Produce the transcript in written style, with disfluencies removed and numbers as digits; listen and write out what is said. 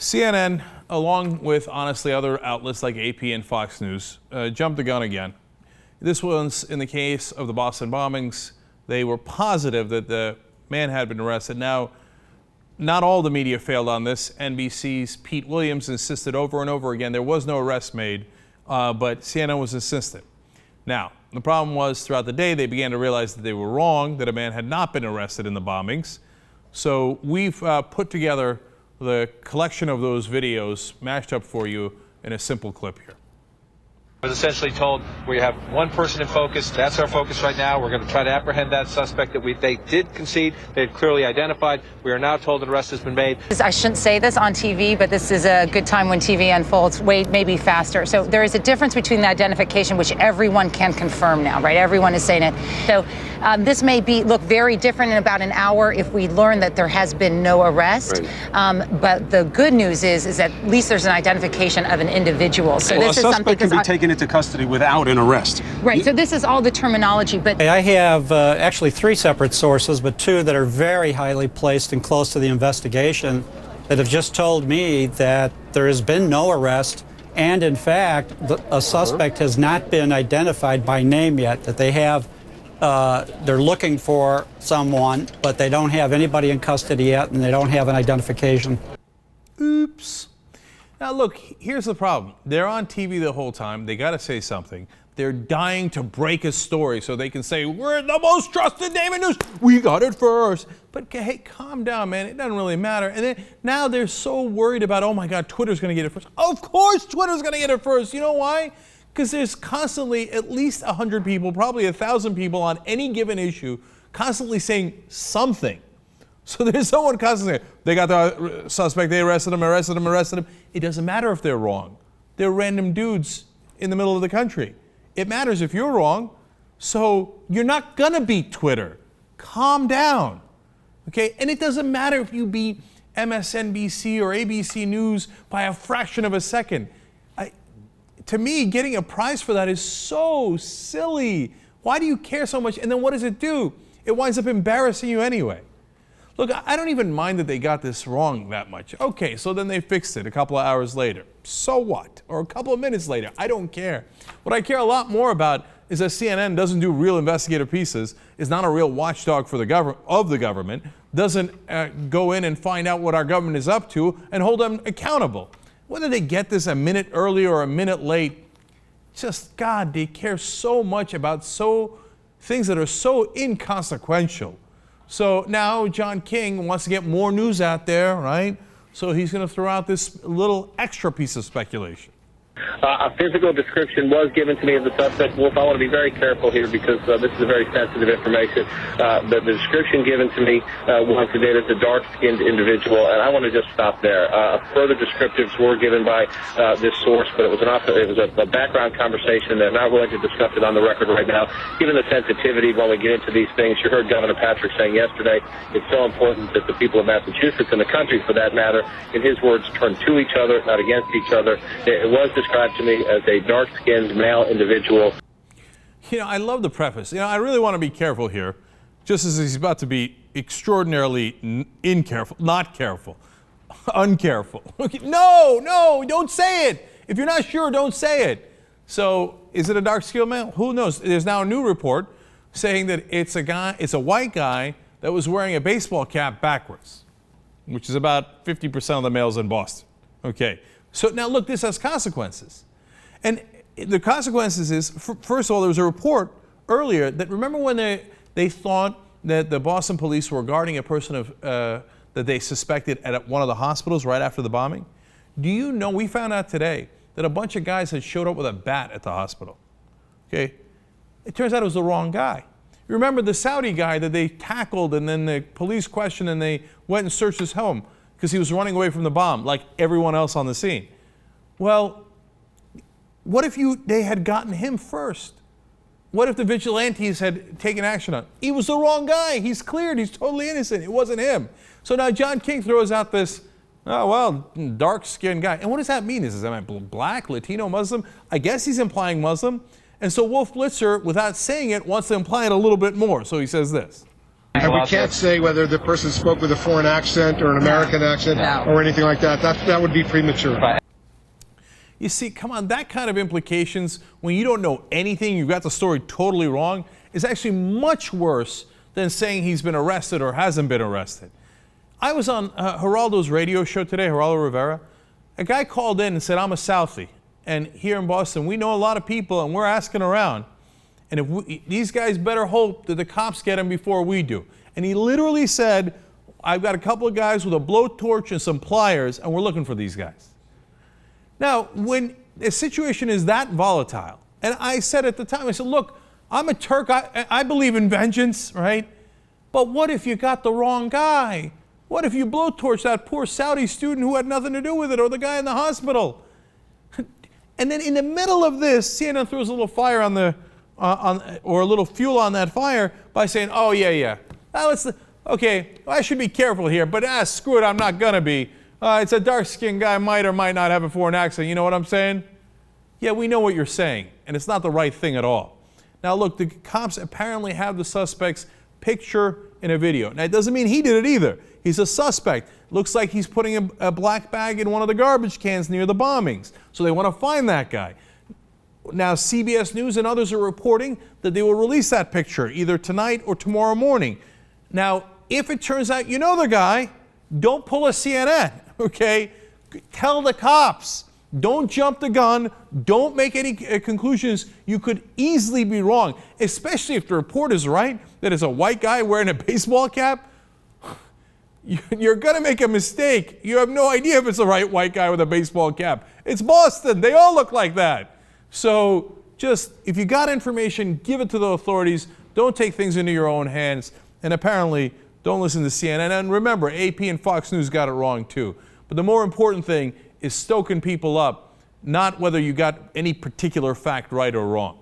CNN, along with, honestly, other outlets like AP and Fox News, jumped the gun again. This was in the case of the Boston bombings. They were positive that the man had been arrested. Now, not all the media failed on this. NBC's Pete Williams insisted over and over again there was no arrest made, but CNN was insistent. Now, the problem was throughout the day they began to realize that they were wrong, that a man had not been arrested in the bombings. So we've put together the collection of those videos mashed up for you in a simple clip here. I was essentially told we have one person in focus. That's our focus right now. We're going to try to apprehend that suspect that they did concede. They had clearly identified. We are now told an arrest has been made. I shouldn't say this on TV, but this is a good time when TV unfolds way maybe faster. So there is a difference between the identification, which everyone can confirm now, right? Everyone is saying it. So this may look very different in about an hour if we learn that there has been no arrest. Right. But the good news is that at least there's an identification of an individual. So well, this is something can be taken into custody without an arrest. Right. So this is all the terminology. But I have actually three separate sources, but two that are very highly placed and close to the investigation that have just told me that there has been no arrest, and in fact, a suspect has not been identified by name yet. That they have, they're looking for someone, but they don't have anybody in custody yet, and they don't have an identification. Oops. Now look, here's the problem. They're on TV the whole time. They got to say something. They're dying to break a story so they can say, we're the most trusted name in news. We got it first. But hey, calm down, man. It doesn't really matter. And then now they're so worried about, oh my God, Twitter's going to get it first. Of course Twitter's going to get it first. You know why? Because there's constantly at least 100 people, probably 1,000 people on any given issue constantly saying something. So there's someone constantly saying, they got the suspect, they arrested him. It doesn't matter if they're wrong. They're random dudes in the middle of the country. It matters if you're wrong. So you're not gonna beat Twitter. Calm down, okay? And it doesn't matter if you beat MSNBC or ABC News by a fraction of a second. To me, getting a prize for that is so silly. Why do you care so much? And then what does it do? It winds up embarrassing you anyway. Look, I don't even mind that they got this wrong that much. Okay, so then they fixed it a couple of hours later. So what? Or a couple of minutes later. I don't care. What I care a lot more about is that CNN doesn't do real investigative pieces, is not a real watchdog for the government, doesn't go in and find out what our government is up to and hold them accountable. Whether they get this a minute early or a minute late, just God, they care so much about things that are so inconsequential. So now John King wants to get more news out there, right? So he's going to throw out this little extra piece of speculation. A physical description was given to me of the suspect. Wolf, I want to be very careful here because this is a very sensitive information. The description given to me was that it's a dark-skinned individual, and I want to just stop there. Further descriptives were given by this source, but it was a background conversation, and I'm not willing to discuss it on the record right now. Given the sensitivity when we get into these things, you heard Governor Patrick saying yesterday, it's so important that the people of Massachusetts and the country, for that matter, in his words, turn to each other, not against each other. It was described to me as a dark-skinned male individual. You know, I love the preface. You know, I really want to be careful here, just as he's about to be extraordinarily uncareful. No, don't say it. If you're not sure, don't say it. So, is it a dark-skinned male? Who knows? There's now a new report saying that it's a white guy that was wearing a baseball cap backwards, which is about 50% of the males in Boston. Okay. So now look, this has consequences. And the consequences is, first of all, there was a report earlier that, remember when they thought that the Boston police were guarding a person that they suspected at one of the hospitals right after the bombing? Do you know, we found out today that a bunch of guys had showed up with a bat at the hospital. Okay? It turns out it was the wrong guy. You remember the Saudi guy that they tackled and then the police questioned and they went and searched his home because he was running away from the bomb like everyone else on the scene. Well, what if they had gotten him first? What if the vigilantes had taken action on him? He was the wrong guy. He's cleared. He's totally innocent. It wasn't him. So now John King throws out this, oh, well, dark-skinned guy. And what does that mean? Is that black, Latino, Muslim? I guess he's implying Muslim. And so Wolf Blitzer, without saying it, wants to imply it a little bit more. So he says this. And we can't say whether the person spoke with a foreign accent or an American accent or anything like that. That would be premature. You see, come on, that kind of implications when you don't know anything, you got the story totally wrong, is actually much worse than saying he's been arrested or hasn't been arrested. I was on Geraldo's radio show today, Geraldo Rivera. A guy called in and said, I'm a Southie. And here in Boston, we know a lot of people, and we're asking around. And these guys better hope that the cops get him before we do. And he literally said, I've got a couple of guys with a blowtorch and some pliers, and we're looking for these guys. Now, when a situation is that volatile, and I said at the time, I said, look, I'm a Turk, I believe in vengeance, right? But what if you got the wrong guy? What if you blowtorched that poor Saudi student who had nothing to do with it, or the guy in the hospital? And then in the middle of this, CNN throws a little fire on the, or a little fuel on that fire by saying, oh, yeah. Okay, I should be careful here, but screw it, I'm not gonna be. It's a dark-skinned guy, might or might not have a foreign accent. You know what I'm saying? Yeah, we know what you're saying, and it's not the right thing at all. Now, look, the cops apparently have the suspect's picture in a video. Now, it doesn't mean he did it either. He's a suspect. Looks like he's putting a black bag in one of the garbage cans near the bombings. So they want to find that guy. Now, CBS News and others are reporting that they will release that picture either tonight or tomorrow morning. Now, if it turns out you know the guy, don't pull a CNN, okay? Tell the cops. Don't jump the gun. Don't make any conclusions. You could easily be wrong, especially if the report is right, that it's a white guy wearing a baseball cap. You're going to make a mistake. You have no idea if it's the right white guy with a baseball cap. It's Boston. They all look like that. So just, if you got information, give it to the authorities. Don't take things into your own hands. And apparently, don't listen to CNN. And remember, AP and Fox News got it wrong too. But the more important thing is stoking people up, not whether you got any particular fact right or wrong.